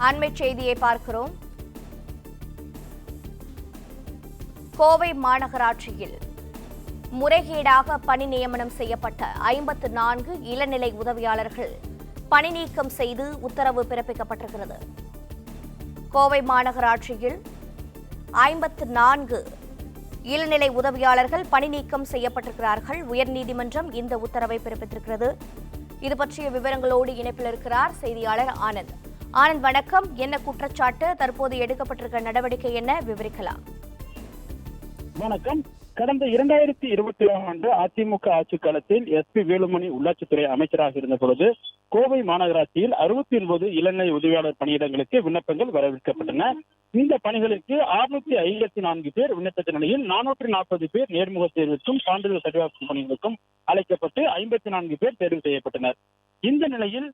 அண்மைச் செய்தியை பார்க்கிறோம். கோவை மாநகராட்சியில் முறைகேடாக பணி நியமனம் செய்யப்பட்ட 54 இளநிலை உதவியாளர்கள் பணி நீக்கம் செய்து உத்தரவு பிறப்பிக்கப்பட்டிருக்கிறது. கோவை மாநகராட்சியில் 54 இளநிலை உதவியாளர்கள் பணி நீக்கம் செய்யப்பட்டிருக்கிறார்கள். உயர்நீதிமன்றம் இந்த உத்தரவை பிறப்பித்திருக்கிறது. இது பற்றிய விவரங்களோடு இணைப்பில் இருக்கிறார் செய்தியாளர் ஆனந்த். ஆனந்த், வணக்கம். என்ன குற்றச்சாட்டு, தற்போது எடுக்கப்பட்டிருக்க நடவடிக்கை என்ன, விவரிக்கலாம். வணக்கம். கடந்த 2020ஆம் ஆண்டு அதிமுக ஆட்சி காலத்தில் SP வேலுமணி உள்ளாட்சித்துறை அமைச்சராக இருந்த பொழுது கோவை மாநகராட்சியில் 69 இளநிலை உதவியாளர் பணியிடங்களுக்கு விண்ணப்பங்கள் வரவேற்கப்பட்டன. இந்த பணிகளுக்கு 654 பேர் விண்ணப்பித்த நிலையில் 440 பேர் நேர்முக தேர்விற்கும் சான்றிதழ் சரிபார்க்கும் பணிகளுக்கும் அழைக்கப்பட்டு 54 பேர் தேர்வு செய்யப்பட்டனர். இந்த நிலையில்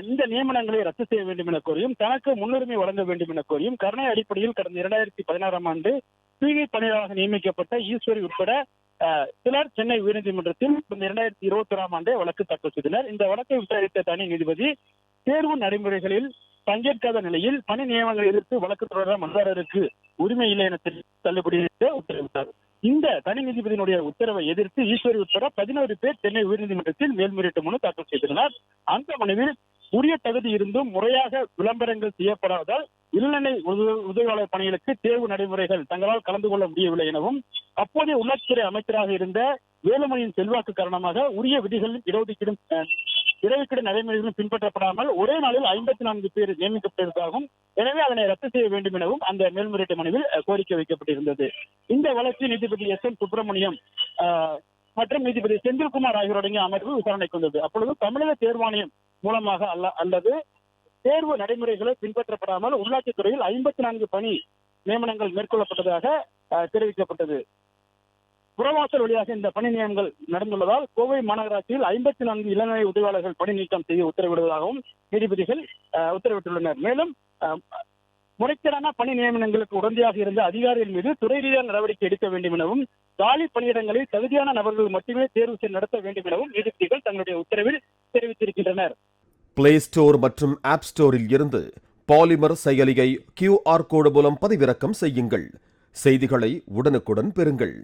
இந்த நியமனங்களை ரத்து செய்ய வேண்டும் என கோரியும் தனக்கு முன்னுரிமை வழங்க வேண்டும் என கோரியும் கருணை அடிப்படையில் கடந்த 2016ஆம் ஆண்டு பிவி பணியாளராக நியமிக்கப்பட்ட ஈஸ்வரி உட்பட சிலர் சென்னை உயர்நீதிமன்றத்தில் 2021ஆம் ஆண்டே வழக்கு தாக்கல் செய்தனர். இந்த வழக்கை விசாரித்த தனி நீதிபதி தேர்வு நடைமுறைகளில் பங்கேற்காத நிலையில் பணி நியமனங்களை எதிர்த்து வழக்கு தொடர மனுதாரருக்கு உரிமை இல்லை என தள்ளுபடி உத்தரவிட்டார். இந்த தனி நீதிபதியினுடைய உத்தரவை எதிர்த்து ஈஸ்வரி உட்பட 11 பேர் சென்னை உயர்நீதிமன்றத்தில் மேல்முறையீட்டு மனு தாக்கல் செய்தனர். அந்த மனுவில் உரிய தகுதி இருந்தும் முறையாக விளம்பரங்கள் செய்யப்படாததால் இளநிலை உதவியாளர் பணிகளுக்கு தேர்வு நடைமுறைகள் தங்களால் கலந்து கொள்ள முடியவில்லை எனவும் அப்போதைய உள்ளாட்சித்துறை அமைச்சராக இருந்த வேலுமணியின் செல்வாக்கு காரணமாக உரிய விதிகளில் இடஒதுக்கீடு நடைமுறைகளும் பின்பற்றப்படாமல் ஒரே நாளில் 54 பேர் நியமிக்கப்பட்டிருப்பதாகவும் எனவே அதனை ரத்து செய்ய வேண்டும் எனவும் அந்த மேல்முறையீட்டு மனுவில் கோரிக்கை வைக்கப்பட்டிருந்தது. இந்த வழக்கு நீதிபதி SM சுப்பிரமணியம் மற்றும் நீதிபதி செந்தில்குமார் ஆகியோருடைய அமர்வு விசாரணைக்கு வந்தது. அப்பொழுது தமிழக தேர்வாணையம் மூலமாக அல்லது தேர்வு நடைமுறைகளை பின்பற்றப்படாமல் உள்ளாட்சித்துறையில் 54 பணி நியமனங்கள் மேற்கொள்ளப்பட்டதாக தெரிவிக்கப்பட்டது. புறவாசல் வழியாக இந்த பணி நியமனங்கள் நடந்துள்ளதால் கோவை மாநகராட்சியில் 54 இளநிலை உதவியாளர்கள் பணி நீக்கம் செய்ய உத்தரவிடுவதாகவும் நீதிபதிகள் உத்தரவிட்டுள்ளனர். மேலும் முறைகேடான பணி நியமனங்களுக்கு உடந்தையாக இருந்த அதிகாரிகள் மீது துறை ரீதியான நடவடிக்கை எடுக்க வேண்டும் எனவும் காலி பணியிடங்களில் தகுதியான நபர்கள் மட்டுமே தேர்வு செய்து நடத்த வேண்டும் எனவும் நீதிபதிகள் தங்களுடைய உத்தரவில் தெரிவித்திருக்கின்றனர். பிளே ஸ்டோர் மற்றும் ஆப் ஸ்டோரில் இருந்து பாலிமர் செயலியை QR கோடு மூலம் பதிவிறக்கம் செய்யுங்கள். செய்திகளை உடனுக்குடன் பெறுங்கள்.